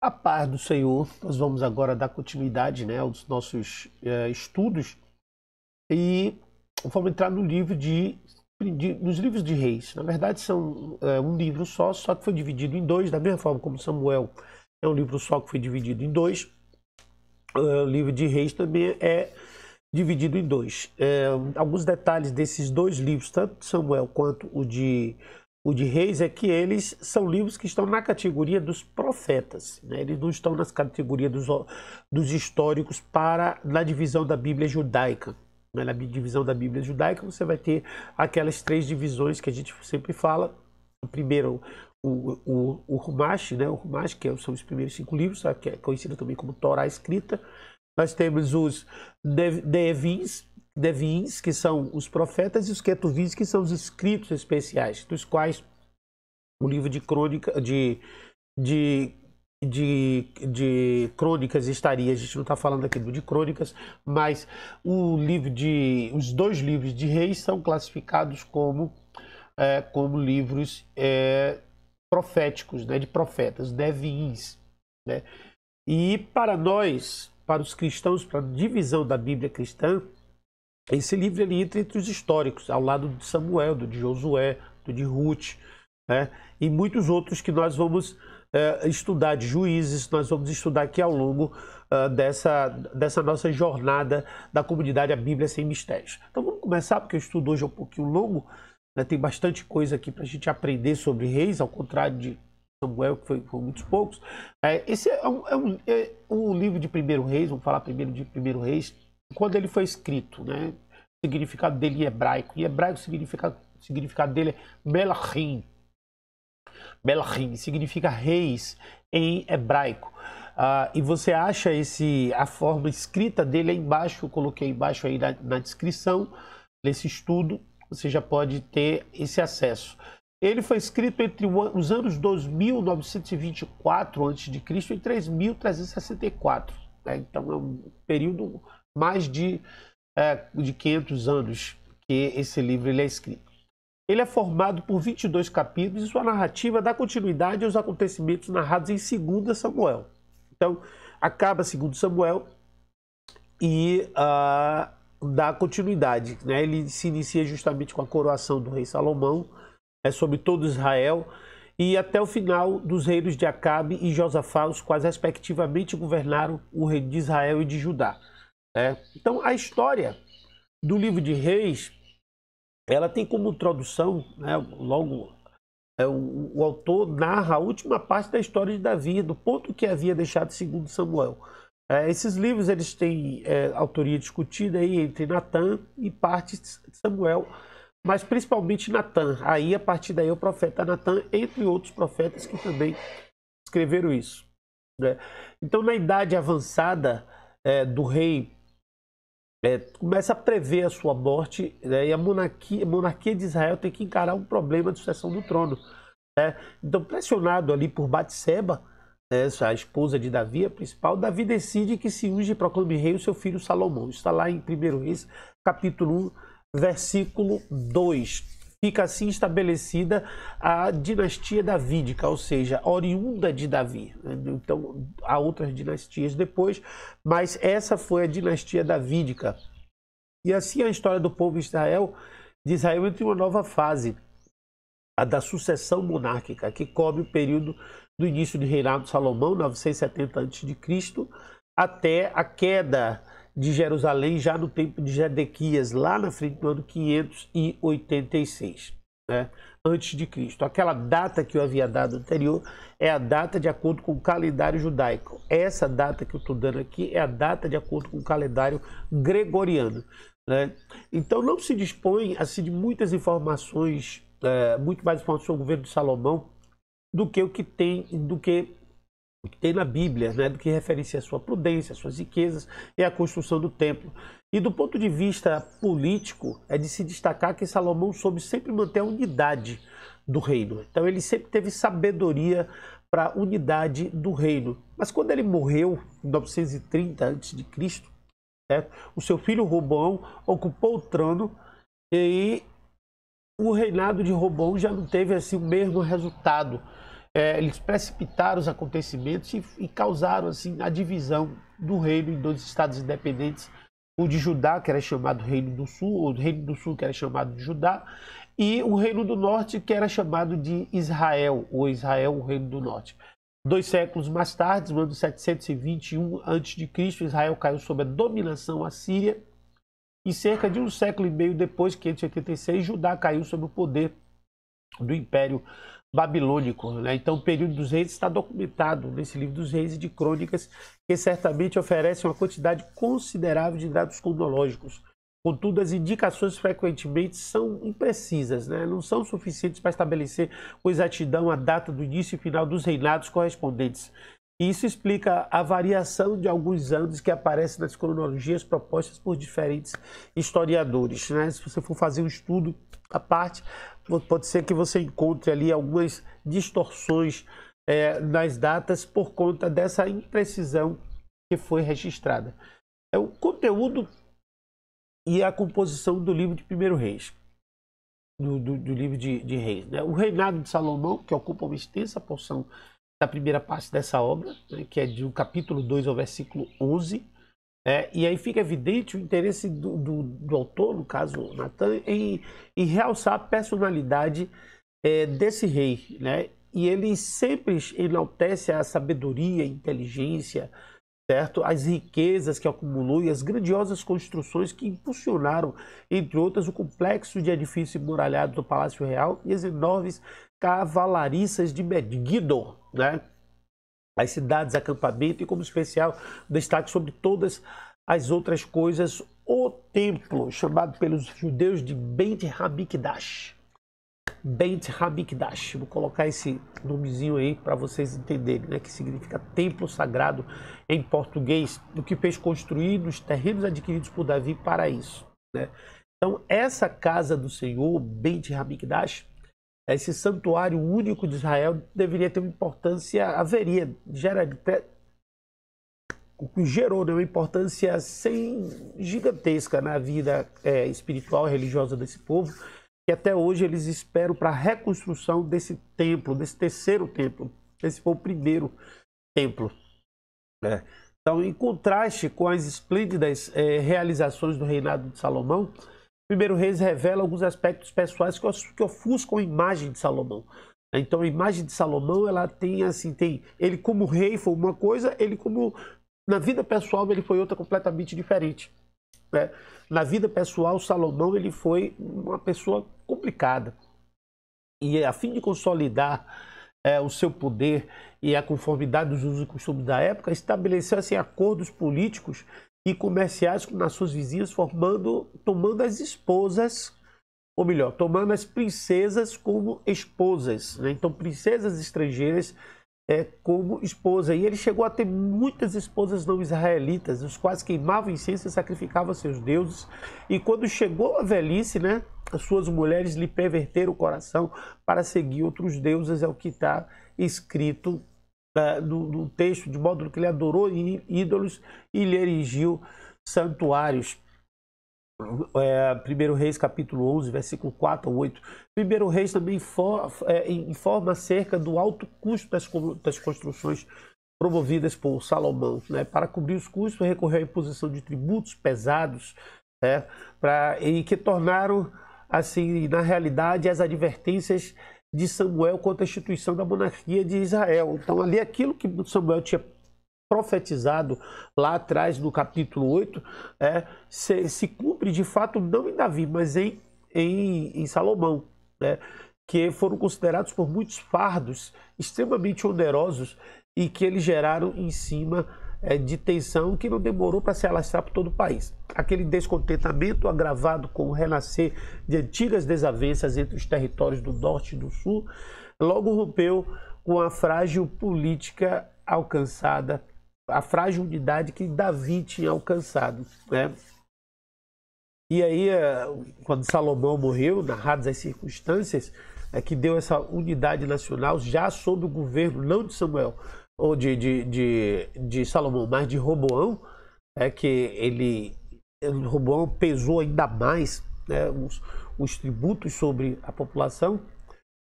A paz do Senhor, nós vamos agora dar continuidade, né, aos nossos estudos e vamos entrar no livro nos livros de Reis. Na verdade são um livro só que foi dividido em dois, da mesma forma como Samuel é um livro só que foi dividido em dois. O livro de Reis também é dividido em dois. Alguns detalhes desses dois livros, tanto de Samuel quanto o de Reis, é que eles são livros que estão na categoria dos profetas, né? Eles não estão nas categorias dos históricos na divisão da Bíblia judaica. Na divisão da Bíblia judaica você vai ter aquelas três divisões que a gente sempre fala. O primeiro, o Humash, né? O Humash, que são os primeiros 5 livros, que é conhecido também como Torá escrita. Nós temos os Devins, que são os profetas, e os Ketuvins, que são os escritos especiais, dos quais o livro de crônica, de crônicas estaria. A gente não está falando aqui do de crônicas, mas os dois livros de Reis são classificados como livros proféticos, né, de profetas, Devins, né? E para nós, para os cristãos, para a divisão da Bíblia cristã, esse livro ele entra entre os históricos, ao lado de Samuel, do de Josué, do de Ruth, né? E muitos outros que nós vamos estudar, de Juízes, nós vamos estudar aqui ao longo dessa nossa jornada da comunidade A Bíblia Sem Mistérios. Então vamos começar, porque o estudo hoje é um pouquinho longo, né? Tem bastante coisa aqui para a gente aprender sobre Reis, ao contrário de Samuel, que foi muitos poucos. Esse é um livro de Primeiro Reis, vamos falar primeiro de Primeiro Reis, quando ele foi escrito, né? O significado dele em hebraico. Em hebraico, o significado dele é Melachim. Melachim significa reis em hebraico. E você acha a forma escrita dele aí embaixo, eu coloquei embaixo aí na descrição desse estudo, você já pode ter esse acesso. Ele foi escrito entre os anos 2924 a.C. e 3364. Né? Então é um período mais de 500 anos que esse livro ele é escrito. Ele é formado por 22 capítulos e sua narrativa dá continuidade aos acontecimentos narrados em 2 Samuel. Então, acaba 2 Samuel e dá continuidade, né? Ele se inicia justamente com a coroação do rei Salomão sobre todo Israel e até o final dos reinos de Acabe e Josafá, os quais respectivamente governaram o reino de Israel e de Judá. Então, a história do livro de Reis, ela tem como introdução, né, logo o autor narra a última parte da história de Davi, do ponto que havia deixado 2 Samuel. Esses livros eles têm autoria discutida aí entre Natã e parte de Samuel, mas principalmente Natã. Aí, a partir daí, o profeta Natã, entre outros profetas que também escreveram isso, né? Então, na idade avançada do rei, começa a prever a sua morte, né? E a monarquia de Israel tem que encarar um problema de sucessão do trono, né? Então, pressionado ali por Batseba, a esposa de Davi, a principal, Davi decide que se unge e proclame rei o seu filho Salomão. Está lá em 1 Reis, capítulo 1, versículo 2. Fica assim estabelecida a dinastia davídica, ou seja, oriunda de Davi. Então, há outras dinastias depois, mas essa foi a dinastia davídica. E assim a história do povo de Israel entra em uma nova fase, a da sucessão monárquica, que cobre o período do início do reinado de Salomão, 970 a.C., até a queda de Jerusalém, já no tempo de Zedequias, lá na frente do ano 586, né, antes de Cristo. Aquela data que eu havia dado anterior é a data de acordo com o calendário judaico. Essa data que eu estou dando aqui é a data de acordo com o calendário gregoriano, né? Então não se dispõe assim, de muitas informações, muito mais informações sobre o governo de Salomão do que o que tem na Bíblia, né, do que referencia a sua prudência, as suas riquezas e a construção do templo. E do ponto de vista político, é de se destacar que Salomão soube sempre manter a unidade do reino. Então ele sempre teve sabedoria para a unidade do reino. Mas quando ele morreu, em 930 a.C., o seu filho Roboão ocupou o trono e o reinado de Roboão já não teve assim, o mesmo resultado eles precipitaram os acontecimentos e causaram assim a divisão do reino em dois estados independentes, o de Judá, que era chamado Reino do Sul, o Reino do Sul, que era chamado de Judá, e o Reino do Norte, que era chamado de Israel, ou Israel, o Reino do Norte. 2 séculos mais tarde, no ano 721 a.C., Israel caiu sob a dominação assíria, e cerca de um século e meio depois, 586, Judá caiu sob o poder do Império Babilônico, né? Então, o período dos reis está documentado nesse livro dos reis e de crônicas, que certamente oferece uma quantidade considerável de dados cronológicos. Contudo, as indicações frequentemente são imprecisas, né? Não são suficientes para estabelecer com exatidão a data do início e final dos reinados correspondentes. E isso explica a variação de alguns anos que aparece nas cronologias propostas por diferentes historiadores, né? Se você for fazer um estudo à parte, pode ser que você encontre ali algumas distorções nas datas por conta dessa imprecisão que foi registrada. O conteúdo e a composição do livro de 1 Reis, do livro de Reis, né? O reinado de Salomão, que ocupa uma extensa porção da primeira parte dessa obra, né, que é do capítulo 2 ao versículo 11, e aí fica evidente o interesse do autor, no caso Natan, em realçar a personalidade desse rei, né? E ele sempre enaltece a sabedoria, a inteligência, certo? As riquezas que acumulou e as grandiosas construções que impulsionaram, entre outras, o complexo de edifícios emuralhados do Palácio Real e as enormes cavalariças de Megiddo, né? As cidades, acampamento e, como especial destaque sobre todas as outras coisas, o templo, chamado pelos judeus de Beit HaMikdash. Beit HaMikdash. Vou colocar esse nomezinho aí para vocês entenderem, né? Que significa templo sagrado em português, do que fez construir nos terrenos adquiridos por Davi para isso, né? Então, essa casa do Senhor, Beit HaMikdash, esse santuário único de Israel, deveria ter uma importância, gerou uma importância gigantesca na vida espiritual e religiosa desse povo, que até hoje eles esperam para a reconstrução desse templo, desse terceiro templo. Esse foi o primeiro templo, né? Então, em contraste com as esplêndidas realizações do reinado de Salomão, 1 Reis revela alguns aspectos pessoais que ofuscam a imagem de Salomão. Então, a imagem de Salomão, ela tem ele como rei foi uma coisa, ele como na vida pessoal ele foi outra completamente diferente, né? Na vida pessoal, Salomão ele foi uma pessoa complicada, e a fim de consolidar o seu poder e a conformidade dos usos e costumes da época, estabeleceu assim acordos políticos e comerciais com nações vizinhas, tomando as esposas, ou melhor, tomando as princesas como esposas, né? Então, princesas estrangeiras como esposa. E ele chegou a ter muitas esposas não israelitas, os quais queimavam incenso e sacrificavam seus deuses. E quando chegou a velhice, né, as suas mulheres lhe perverteram o coração para seguir outros deuses, é o que está escrito no texto, de modo que ele adorou ídolos e lhe erigiu santuários. 1 Reis capítulo 11, versículo 4 a 8. 1 Reis também informa acerca do alto custo das construções promovidas por Salomão, né? Para cobrir os custos, recorreu à imposição de tributos pesados, né? E que tornaram, assim, na realidade, as advertências de Samuel quanto à instituição da monarquia de Israel. Então, ali, aquilo que Samuel tinha profetizado lá atrás no capítulo 8 se cumpre de fato não em Davi, mas em Salomão, né? Que foram considerados por muitos fardos extremamente onerosos e que eles geraram em cima de tensão que não demorou para se alastrar por todo o país. Aquele descontentamento agravado com o renascer de antigas desavenças entre os territórios do norte e do sul logo rompeu com a frágil política alcançada, a frágil unidade que Davi tinha alcançado, né? E aí, quando Salomão morreu, narradas as circunstâncias que deu essa unidade nacional, já sob o governo, não de Samuel, ou de Salomão, mas de Roboão, que Roboão pesou ainda mais, né, os tributos sobre a população.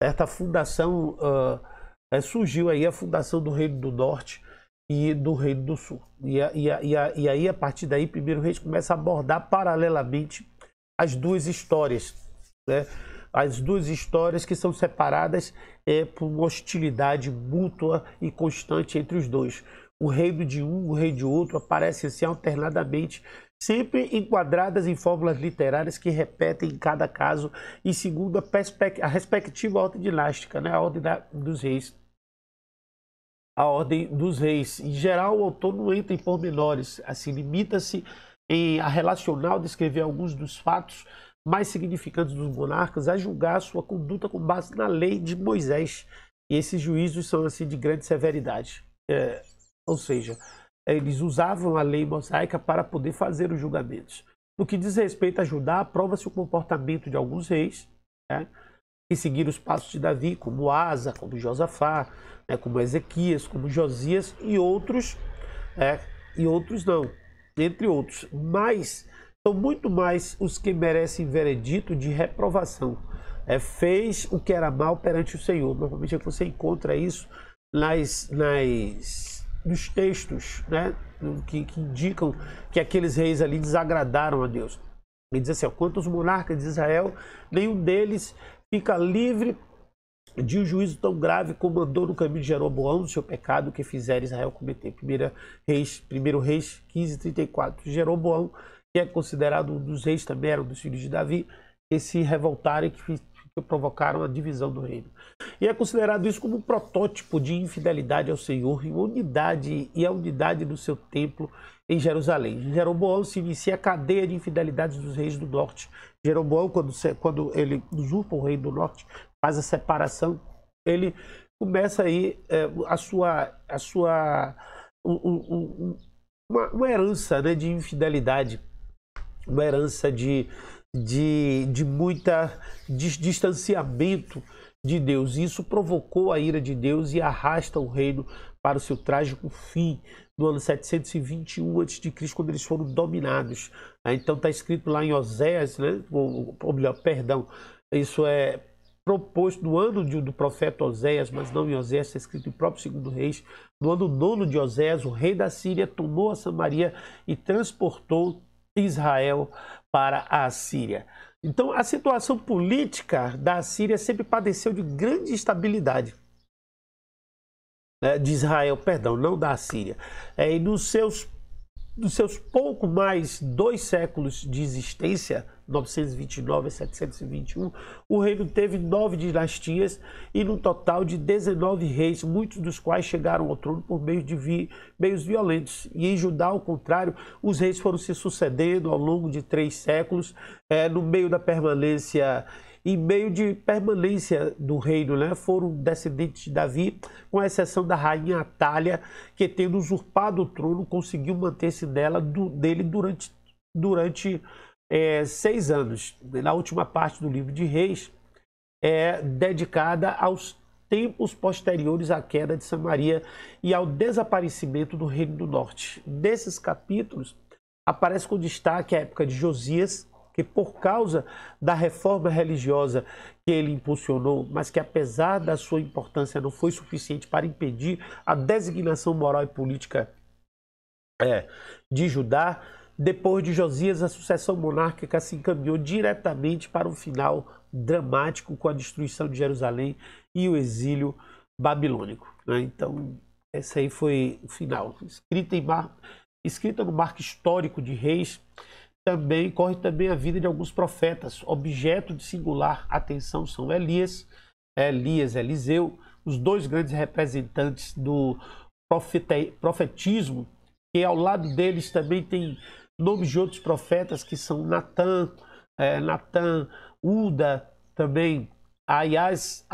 Esta fundação surgiu aí a fundação do Reino do Norte e do Reino do Sul. E aí, a partir daí, Primeiro Reis começa a abordar paralelamente as duas histórias, né? As duas histórias que são separadas por uma hostilidade mútua e constante entre os dois. O reino de um, o reino de outro aparecem assim alternadamente, sempre enquadradas em fórmulas literárias que repetem em cada caso e segundo a respectiva ordem dinástica, né? A ordem dos reis. A ordem dos reis. Em geral, o autor não entra em pormenores, assim, limita-se a relacionar ou descrever alguns dos fatos mais significantes dos monarcas, a julgar sua conduta com base na lei de Moisés. E esses juízos são assim de grande severidade. Ou seja, eles usavam a lei mosaica para poder fazer os julgamentos. No que diz respeito a Judá, aprova-se o comportamento de alguns reis, né, que seguiram os passos de Davi, como Asa, como Josafá, né, como Ezequias, como Josias e outros não, entre outros. Mas são muito mais os que merecem veredito de reprovação. Fez o que era mal perante o Senhor. Normalmente você encontra isso nos textos, né, que indicam que aqueles reis ali desagradaram a Deus. Ele diz assim: quanto aos monarcas de Israel, nenhum deles fica livre de um juízo tão grave como andou no caminho de Jeroboão, do seu pecado que fizer Israel cometer. 1 Reis 15:34. Jeroboão, que é considerado um dos reis, também era um dos filhos de Davi, que se revoltaram e que provocaram a divisão do reino. E é considerado isso como um protótipo de infidelidade ao Senhor e a unidade do seu templo em Jerusalém. Em Jeroboão se inicia a cadeia de infidelidades dos reis do norte. Jeroboão, quando ele usurpa o reino do norte, faz a separação, ele começa aí uma herança, né, de infidelidade, uma herança de muita distanciamento de Deus. Isso provocou a ira de Deus e arrasta o reino para o seu trágico fim no ano 721 a.C., quando eles foram dominados. Então está escrito lá em Oséias, né? Ou melhor, perdão, isso é proposto no ano do profeta Oséias, mas não em Oséias, está escrito em próprio 2 Reis. No ano 9 de Oséias, o rei da Síria tomou a Samaria e transportou Israel para a Síria. Então, a situação política da Síria sempre padeceu de grande instabilidade. De Israel, perdão, não da Síria. E nos seus pouco mais 2 séculos de existência, 929 a 721, o reino teve 9 dinastias e num total de 19 reis, muitos dos quais chegaram ao trono por meio de meios violentos. E em Judá, ao contrário, os reis foram se sucedendo ao longo de 3 séculos, em meio de permanência do reino, né? Foram descendentes de Davi, com exceção da rainha Atália, que, tendo usurpado o trono, conseguiu manter-se dele durante 6 anos. Na última parte do livro de Reis é dedicada aos tempos posteriores à queda de Samaria e ao desaparecimento do Reino do Norte. Desses capítulos aparece com destaque a época de Josias, que por causa da reforma religiosa que ele impulsionou, mas que apesar da sua importância não foi suficiente para impedir a designação moral e política de Judá. Depois de Josias, a sucessão monárquica se encaminhou diretamente para um final dramático com a destruição de Jerusalém e o exílio babilônico. Então, esse aí foi o final. Escrita no marco histórico de Reis, corre também a vida de alguns profetas. Objeto de singular atenção são Elias e Eliseu, os 2 grandes representantes do profetismo, que ao lado deles também tem nomes de outros profetas, que são Natã, Uda, também Aias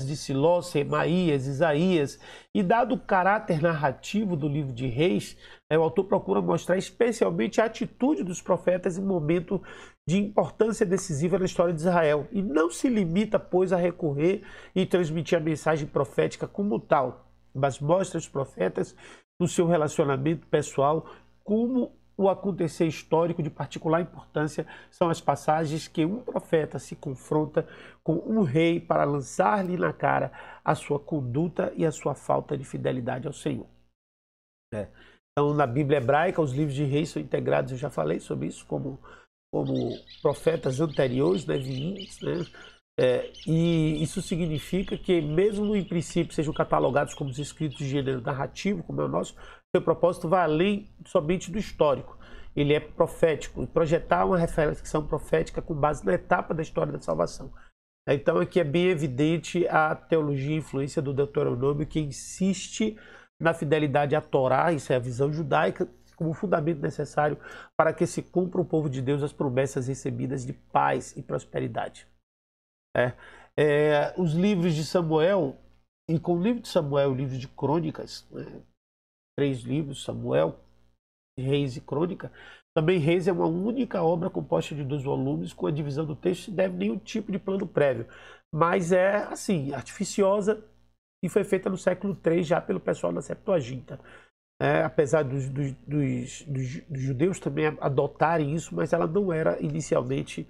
de Siló, Semaías, Isaías. E dado o caráter narrativo do livro de Reis, o autor procura mostrar especialmente a atitude dos profetas em momento de importância decisiva na história de Israel. E não se limita, pois, a recorrer e transmitir a mensagem profética como tal, mas mostra os profetas no seu relacionamento pessoal como o acontecer histórico de particular importância são as passagens que um profeta se confronta com um rei para lançar-lhe na cara a sua conduta e a sua falta de fidelidade ao Senhor. Então, na Bíblia hebraica, os livros de reis são integrados, eu já falei sobre isso, como profetas anteriores, né, vindos, né? E isso significa que, mesmo em princípio sejam catalogados como os escritos de gênero narrativo, como é o nosso, seu propósito vai além somente do histórico. Ele é profético, e projetar uma reflexão profética com base na etapa da história da salvação. Então aqui é bem evidente a teologia e influência do Deuteronômio, que insiste na fidelidade à Torá, isso é a visão judaica, como fundamento necessário para que se cumpra o povo de Deus as promessas recebidas de paz e prosperidade. Os livros de Samuel, e com o livro de Samuel e o livro de Crônicas, 3 livros, Samuel, Reis e Crônica, também Reis é uma única obra composta de 2 volumes, com a divisão do texto sem deve nenhum tipo de plano prévio, mas é assim, artificiosa, e foi feita no século III já pelo pessoal da Septuaginta. Apesar dos judeus também adotarem isso, mas ela não era inicialmente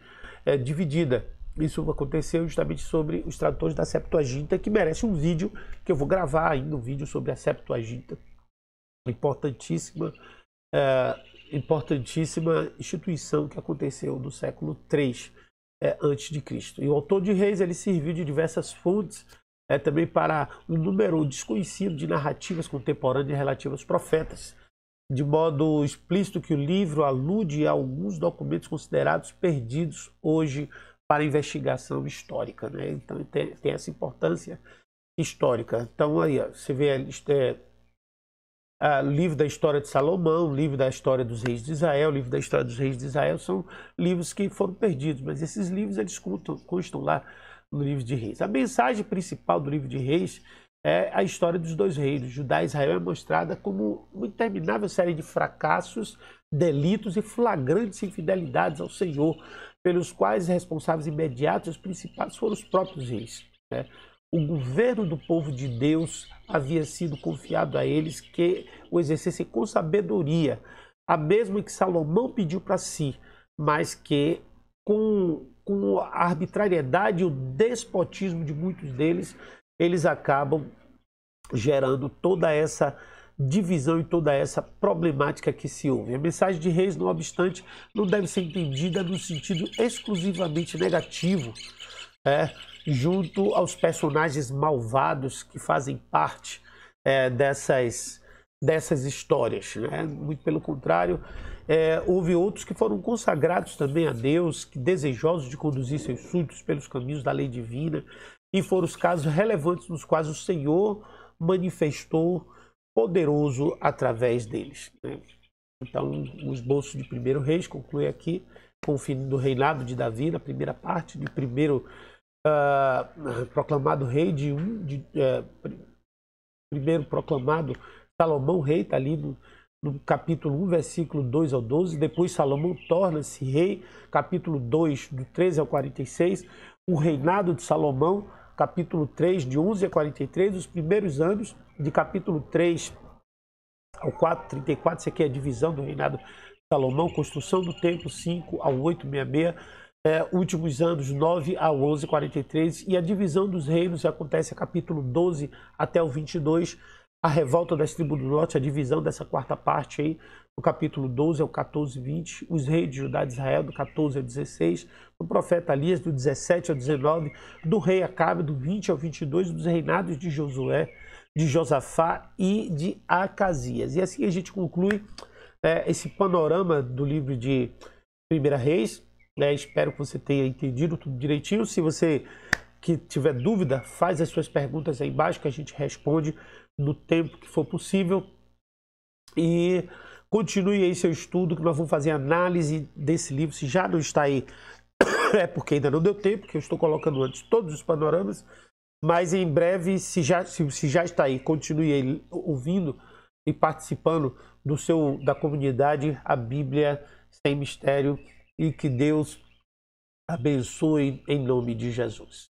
dividida. Isso aconteceu justamente sobre os tradutores da Septuaginta, que merece um vídeo, que eu vou gravar ainda, um vídeo sobre a Septuaginta. Importantíssima instituição que aconteceu no século III a.C. E o autor de Reis, ele serviu de diversas fontes também para um número desconhecido de narrativas contemporâneas relativas aos profetas, de modo explícito que o livro alude a alguns documentos considerados perdidos hoje para investigação histórica, né? Então tem essa importância histórica. Então aí você vê o livro da história de Salomão, o livro da história dos reis de Israel, o livro da história dos reis de Israel, são livros que foram perdidos, mas esses livros eles constam lá no livro de Reis. A mensagem principal do livro de Reis é a história dos 2 reinos. Judá e Israel é mostrada como uma interminável série de fracassos, delitos e flagrantes infidelidades ao Senhor, pelos quais responsáveis imediatos e os principais foram os próprios reis. O governo do povo de Deus havia sido confiado a eles, que o exercessem com sabedoria, a mesma que Salomão pediu para si, mas que com a arbitrariedade e o despotismo de muitos deles, eles acabam gerando toda essa divisão e toda essa problemática que se ouve. A mensagem de Reis, não obstante, não deve ser entendida no sentido exclusivamente negativo, junto aos personagens malvados que fazem parte dessas histórias, né? Muito pelo contrário, houve outros que foram consagrados também a Deus, que desejosos de conduzir seus súditos pelos caminhos da lei divina, e foram os casos relevantes nos quais o Senhor manifestou poderoso através deles, né? Então, o esboço de 1º Reis conclui aqui com o fim do reinado de Davi, na primeira parte, de primeiro proclamado rei, primeiro proclamado Salomão rei, está ali no capítulo 1, versículo 2 ao 12. Depois Salomão torna-se rei, capítulo 2, do 13 ao 46. O reinado de Salomão, capítulo 3, de 11 a 43. Os primeiros anos, de capítulo 3 ao 4, 34. Isso aqui é a divisão do reinado de Salomão. Construção do templo, 5 ao 866. Últimos anos, 9 ao 11, 43. E a divisão dos reinos acontece a capítulo 12 até o 22. A revolta das tribos do norte, a divisão dessa quarta parte aí, do capítulo 12 ao 14, 20, os reis de Judá e de Israel, do 14 ao 16, do profeta Elias, do 17 ao 19, do rei Acabe, do 20 ao 22, dos reinados de Josué, de Josafá e de Acasias. E assim a gente conclui esse panorama do livro de 1 Reis. Espero que você tenha entendido tudo direitinho. Se você que tiver dúvida, faz as suas perguntas aí embaixo que a gente responde no tempo que for possível. E continue aí seu estudo, que nós vamos fazer análise desse livro. Se já não está aí, é porque ainda não deu tempo, que eu estou colocando antes todos os panoramas. Mas em breve, se já está aí, continue aí ouvindo e participando da comunidade A Bíblia Sem Mistério. E que Deus abençoe em nome de Jesus.